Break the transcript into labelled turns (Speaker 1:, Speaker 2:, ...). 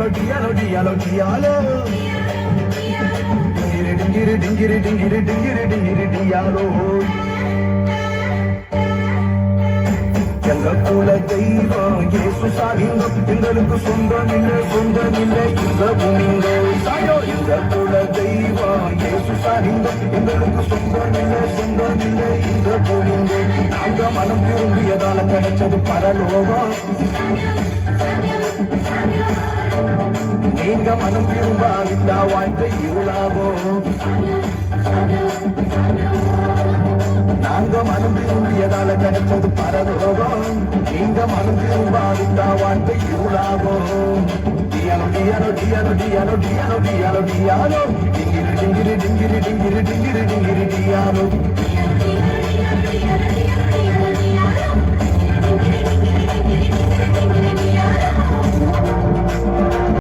Speaker 1: Diallo, diallo, diallo. Dingiri, dingiri, dingiri, dingiri, dingiri, dingiri, diallo. எங்க குல தெய்வம் இயேசு சாகிங்கம் எங்களுக்கு சொந்தம் இல்லை இந்த பூமிங்க சாயோ எங்க குல தெய்வம் இயேசு சாகிங்கம் எங்களுக்கு சொந்தம் இல்லை இந்த பூமிங்க நாங்க மனம் திரும்பியதால கிடைச்சது பரலோகம் நீங்க மனம் திரும்பாவிட்டா வாழ்க்கை இருளாகும் நாங்க மனம் திரும்பியதால கிடைச்சது பரலோகம் நீங்க மனம் திரும்பாவிட்டா வாழ்க்கை இருளாகும் டியாலோ டியாலோ டியாலோ டியாலோ டியாலோ டியாலோ டியாலோ டிங்கிரி டிங்கிரி டிங்கிரி டிங்கிரி டிங்கிரி டிங்கிரி டியாலோ